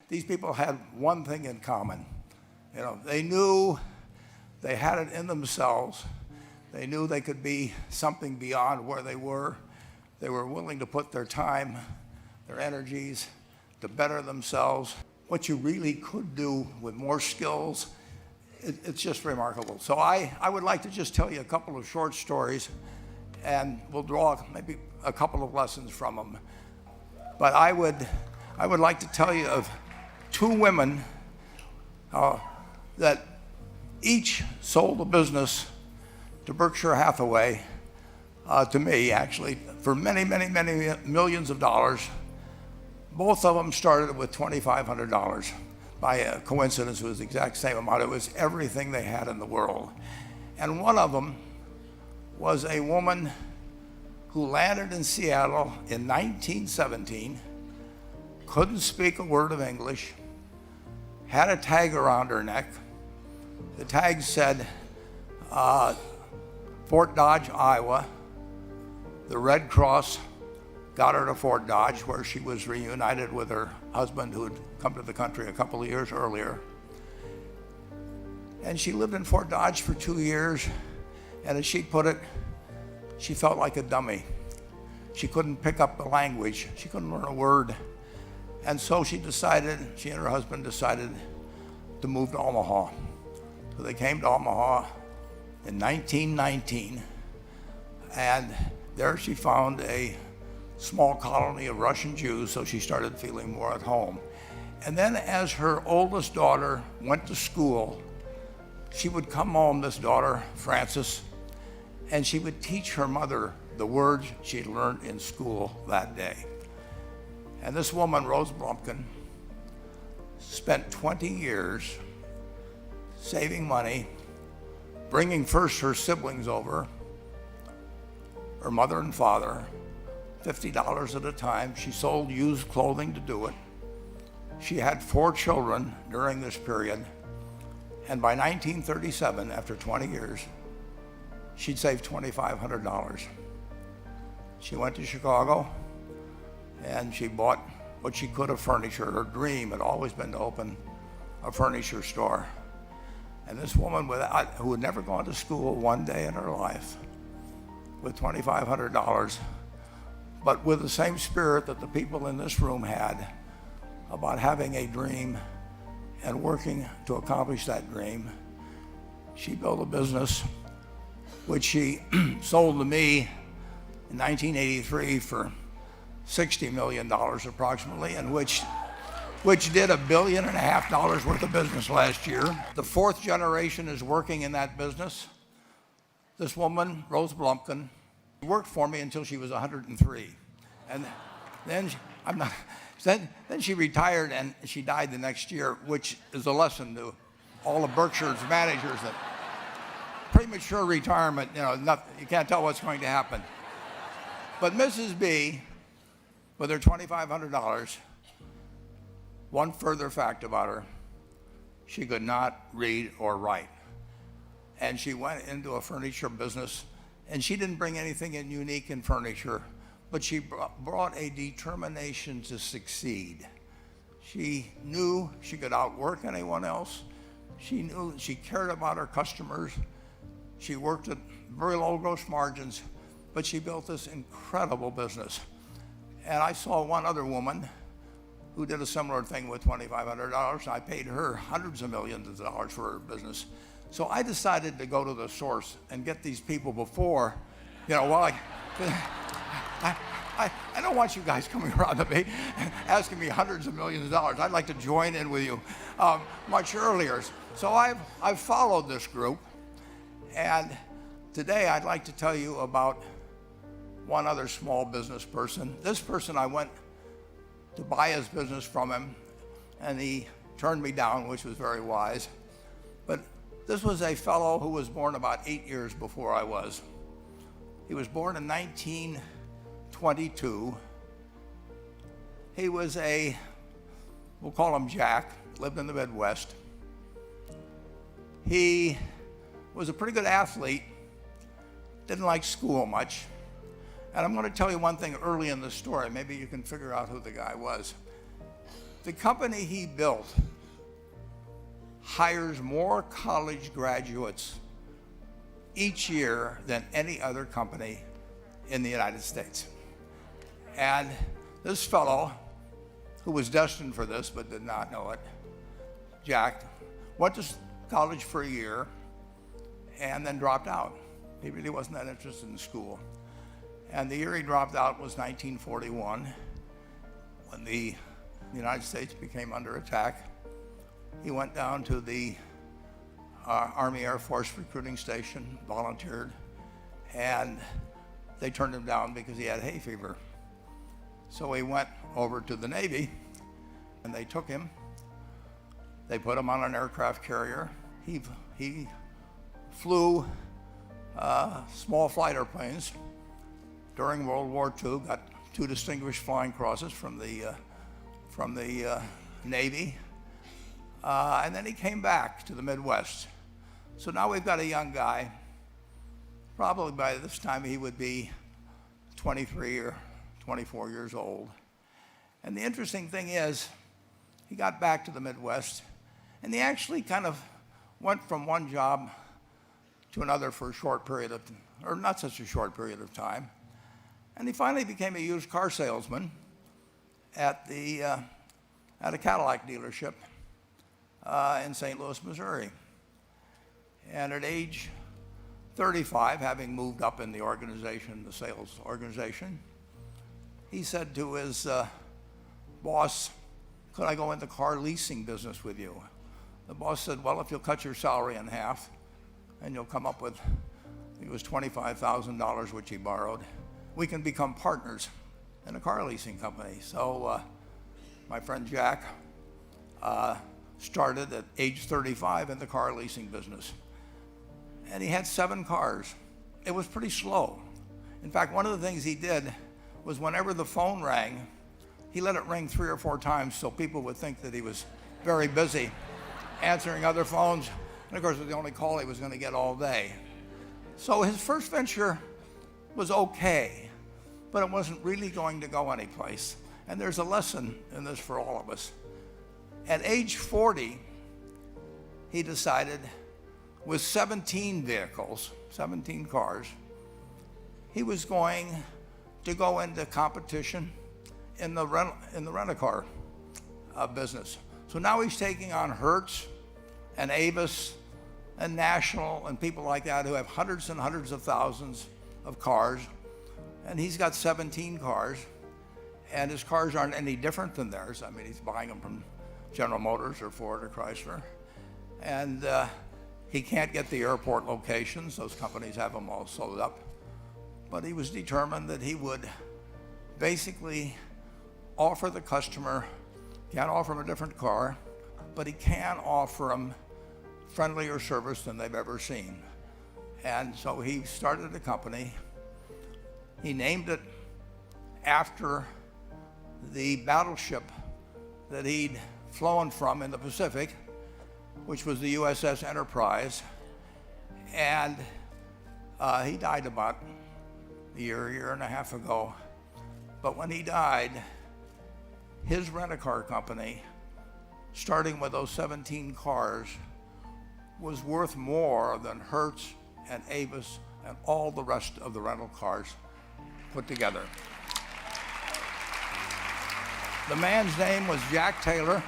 these people had one thing in common. They knew they had it in themselves. They knew they could be something beyond where they were. They were willing to put their time, their energies to better themselves. What you really could do with more skills, it's just remarkable. So I would like to just tell you a couple of short stories, and we'll draw maybe a couple of lessons from them. But I would like to tell you of two women that each sold a business to Berkshire Hathaway, to me actually, for many, many, many millions of dollars. Both of them started with $2,500. By a coincidence, it was the exact same amount. It was everything they had in the world. And one of them was a woman who landed in Seattle in 1917, couldn't speak a word of English, had a tag around her neck. The tag said, Fort Dodge, Iowa. The Red Cross got her to Fort Dodge, where she was reunited with her husband who had come to the country a couple of years earlier. And she lived in Fort Dodge for 2 years, and as she put it, she felt like a dummy. She couldn't pick up the language. She couldn't learn a word. And so she and her husband decided to move to Omaha. So they came to Omaha in 1919, and there she found a small colony of Russian Jews, so she started feeling more at home. And then as her oldest daughter went to school, she would come home, this daughter, Frances, and she would teach her mother the words she'd learned in school that day. And this woman, Rose Blumpkin, spent 20 years saving money, bringing first her siblings over, her mother and father, $50 at a time. She sold used clothing to do it. She had 4 children during this period. And by 1937, after 20 years, she'd saved $2,500. She went to Chicago and she bought what she could of furniture. Her dream had always been to open a furniture store. And this woman who had never gone to school one day in her life, with $2,500, but with the same spirit that the people in this room had about having a dream and working to accomplish that dream, she built a business which she sold to me in 1983 for $60 million approximately, and which did $1.5 billion worth of business last year. The 4th generation is working in that business. This woman, Rose Blumpkin, worked for me until she was 103. And then she retired and she died the next year, which is a lesson to all of Berkshire's managers that premature retirement, you can't tell what's going to happen. But Mrs. B, with her $2,500, one further fact about her, she could not read or write. And she went into a furniture business, and she didn't bring anything unique in furniture, but she brought a determination to succeed. She knew she could outwork anyone else. She knew she cared about her customers. She worked at very low gross margins, but she built this incredible business. And I saw one other woman who did a similar thing with $2,500. I paid her hundreds of millions of dollars for her business. So I decided to go to the source and get these people before, I don't want you guys coming around to me asking me hundreds of millions of dollars. I'd like to join in with you much earlier. So I've followed this group, and today I'd like to tell you about one other small business person. This person, I went to buy his business from him, and he turned me down, which was very wise. But this was a fellow who was born about 8 years before I was. He was born in 1922. He was we'll call him Jack, lived in the Midwest. He was a pretty good athlete, didn't like school much. And I'm going to tell you one thing early in the story. Maybe you can figure out who the guy was. The company he built hires more college graduates each year than any other company in the United States. And this fellow, who was destined for this but did not know it, Jack, went to college for a year and then dropped out. He really wasn't that interested in school. And the year he dropped out was 1941, when the United States became under attack. He went down to the Army Air Force recruiting station, volunteered, and they turned him down because he had hay fever. So he went over to the Navy, and they took him. They put him on an aircraft carrier. He flew small flight airplanes during World War II, got 2 distinguished flying crosses from the Navy, and then he came back to the Midwest. So now we've got a young guy. Probably by this time he would be 23 or 24 years old. And the interesting thing is, he got back to the Midwest, and he actually kind of went from one job to another for a short period of, or not such a short period of time. And he finally became a used car salesman at a Cadillac dealership in St. Louis, Missouri. And at age 35, having moved up in the organization, the sales organization, he said to his boss, "Could I go into car leasing business with you?" The boss said, "Well, if you'll cut your salary in half and you'll come up with," it was $25,000, which he borrowed, "we can become partners in a car leasing company." So my friend Jack started at age 35 in the car leasing business. And he had 7 cars. It was pretty slow. In fact, one of the things he did was whenever the phone rang, he let it ring 3 or 4 times so people would think that he was very busy answering other phones. And of course, it was the only call he was going to get all day. So his first venture was okay, but it wasn't really going to go anyplace. And there's a lesson in this for all of us. At age 40, he decided, with 17 vehicles, 17 cars, he was going to go into competition in the rent-a-car business. So now he's taking on Hertz and Avis and National and people like that who have hundreds and hundreds of thousands of cars. And he's got 17 cars, and his cars aren't any different than theirs. I mean, he's buying them from General Motors or Ford or Chrysler. And he can't get the airport locations. Those companies have them all sold up. But he was determined that he would basically offer the customer, can't offer him a different car, but he can offer them friendlier service than they've ever seen. And so he started a company. He named it after the battleship that he'd flown from in the Pacific, which was the USS Enterprise. And he died about a year and a half ago. But when he died, his rent-a-car company, starting with those 17 cars, was worth more than Hertz and Avis and all the rest of the rental cars put together. The man's name was Jack Taylor,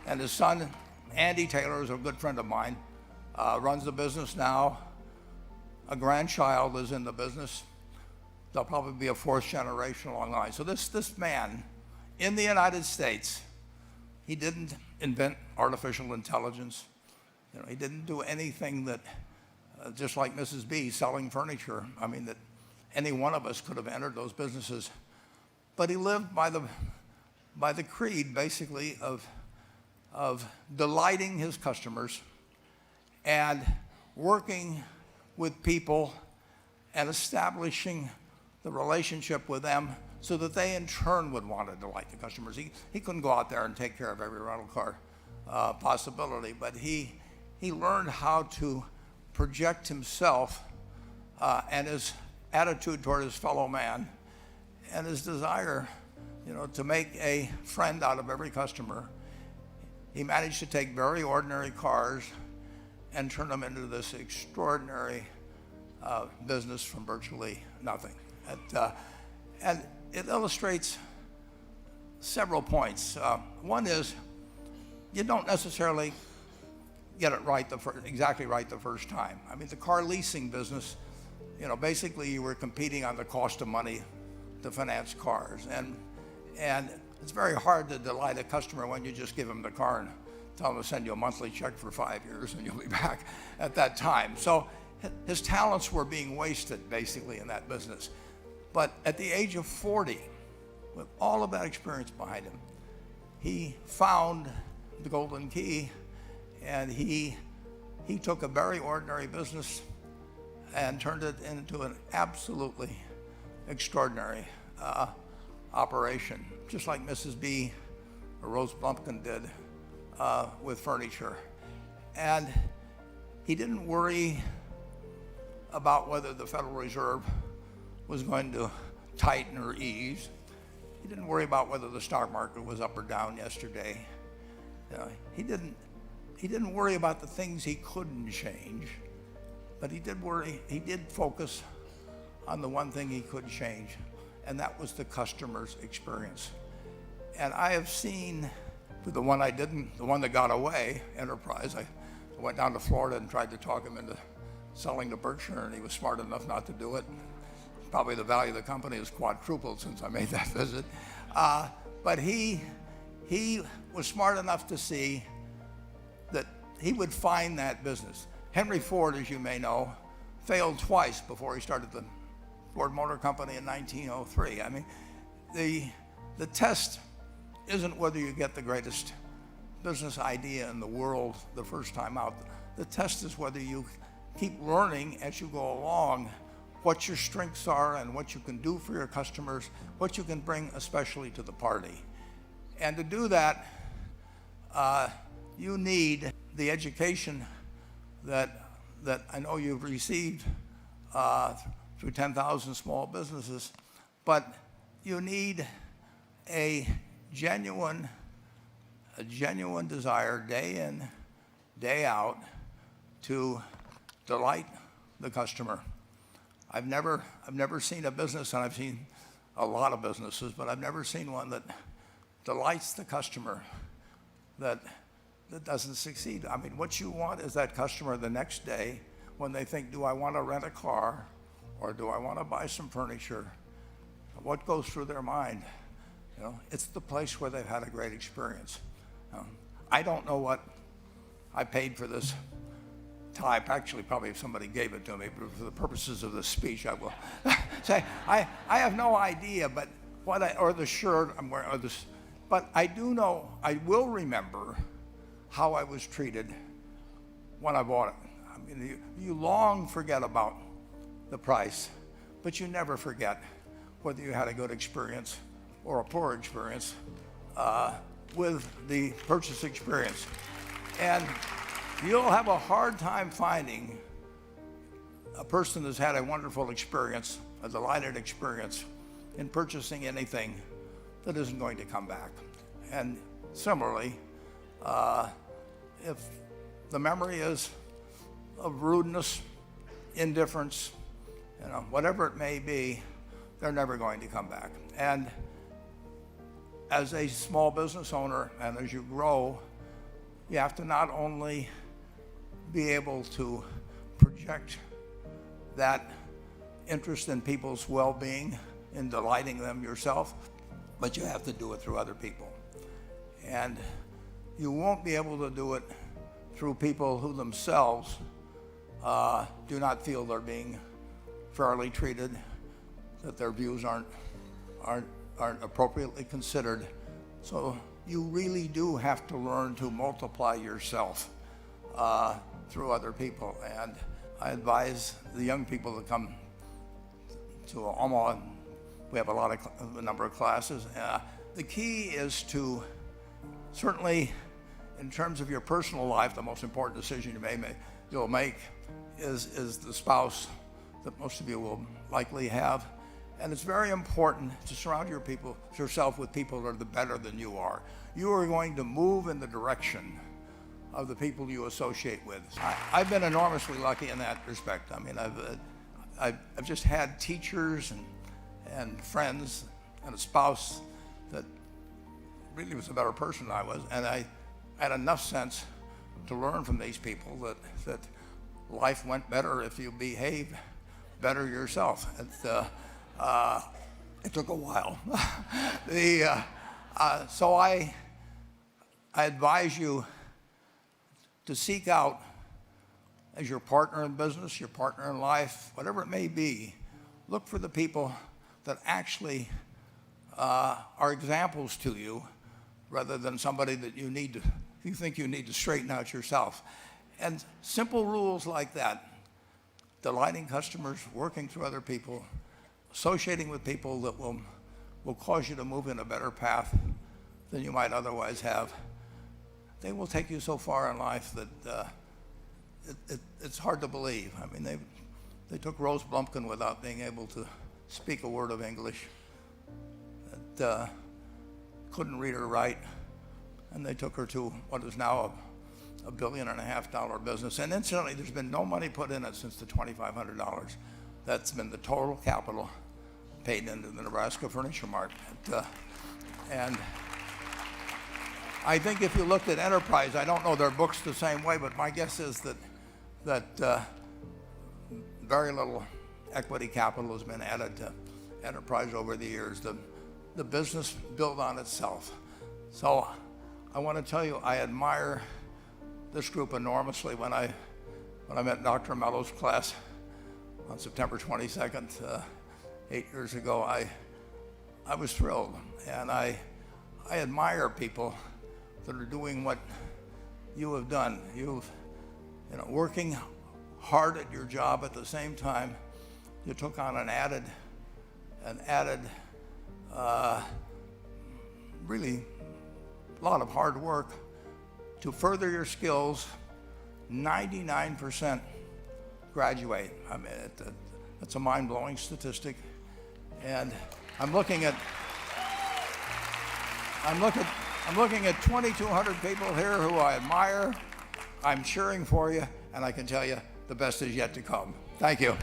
and his son, Andy Taylor, is a good friend of mine, runs the business now. A grandchild is in the business. There'll probably be a 4th generation along the line. So this man, in the United States, he didn't invent artificial intelligence. You know, he didn't do anything that, just like Mrs. B selling furniture, I mean, that any one of us could have entered those businesses. But he lived by the creed, basically, of delighting his customers and working with people and establishing the relationship with them so that they in turn would want to delight the customers. He couldn't go out there and take care of every rental car possibility, but he learned how to project himself and his attitude toward his fellow man and his desire, to make a friend out of every customer. He managed to take very ordinary cars and turn them into this extraordinary business from virtually nothing. And it illustrates several points. One is, you don't necessarily get it right exactly right the first time. I mean, the car leasing business, basically you were competing on the cost of money to finance cars, and it's very hard to delight a customer when you just give them the car and tell them to send you a monthly check for 5 years and you'll be back at that time. So his talents were being wasted basically in that business. But at the age of 40, with all of that experience behind him, he found the golden key, and he took a very ordinary business and turned it into an absolutely extraordinary operation, just like Mrs. B or Rose Blumpkin did with furniture. And he didn't worry about whether the Federal Reserve was going to tighten or ease. He didn't worry about whether the stock market was up or down yesterday. He didn't worry about the things he couldn't change, but he did focus on the one thing he could change, and that was the customer's experience. And I have seen, for the one that got away, Enterprise, I went down to Florida and tried to talk him into selling to Berkshire, and he was smart enough not to do it. Probably the value of the company has quadrupled since I made that visit. But he was smart enough to see that he would find that business. Henry Ford, as you may know, failed twice before he started the Ford Motor Company in 1903. I mean, the test isn't whether you get the greatest business idea in the world the first time out. The test is whether you keep learning as you go along what your strengths are and what you can do for your customers, what you can bring especially to the party. And to do that, you need the education that I know you've received through 10,000 small businesses, but you need a genuine desire day in, day out to delight the customer. I've never seen a business, and I've seen a lot of businesses, but I've never seen one that delights the customer that doesn't succeed. I mean, what you want is that customer the next day when they think, do I want to rent a car or do I want to buy some furniture? What goes through their mind? It's the place where they've had a great experience. I don't know what I paid for this tie. Actually, probably if somebody gave it to me, but for the purposes of this speech, I will say I have no idea. But or the shirt I'm wearing, or this, but I do know. I will remember how I was treated when I bought it. I mean, you long forget about the price, but you never forget whether you had a good experience or a poor experience with the purchase experience. And you'll have a hard time finding a person that's had a wonderful experience, a delighted experience in purchasing anything that isn't going to come back. And similarly, if the memory is of rudeness, indifference, whatever it may be, they're never going to come back. And as a small business owner, and as you grow, you have to not only be able to project that interest in people's well-being, in delighting them yourself, but you have to do it through other people. And you won't be able to do it through people who themselves do not feel they're being fairly treated, that their views aren't appropriately considered. So you really do have to learn to multiply yourself through other people. And I advise the young people to come to Omaha. We have a number of classes. The key is to, certainly in terms of your personal life, the most important decision you'll make is the spouse that most of you will likely have. And it's very important to surround yourself with people that are better than you are. You are going to move in the direction of the people you associate with. I've been enormously lucky in that respect. I mean, I've just had teachers and friends and a spouse that really was a better person than I was, and I had enough sense to learn from these people that life went better if you behave better yourself. It took a while. So I advise you to seek out, as your partner in business, your partner in life, whatever it may be, look for the people that actually are examples to you, rather than somebody that you think you need to straighten out yourself. And simple rules like that, delighting customers, working through other people, associating with people that will cause you to move in a better path than you might otherwise have, they will take you so far in life that it's hard to believe. I mean, they took Rose Blumpkin without being able to speak a word of English, that couldn't read or write, and they took her to what is now a $1.5 billion business. And incidentally, there's been no money put in it since the $2,500. That's been the total capital paid into the Nebraska Furniture Mart. And I think if you looked at Enterprise, I don't know their books the same way, but my guess is that very little equity capital has been added to Enterprise over the years. The business built on itself. So I want to tell you, I admire this group enormously. When I met Dr. Mello's class on September 22nd, 8 years ago, I was thrilled. And I admire people that are doing what you have done. Working hard at your job, at the same time you took on an added really lot of hard work to further your skills. 99% graduate. I mean, that's a mind-blowing statistic. And I'm looking at 2,200 people here who I admire. I'm cheering for you, and I can tell you the best is yet to come. Thank you.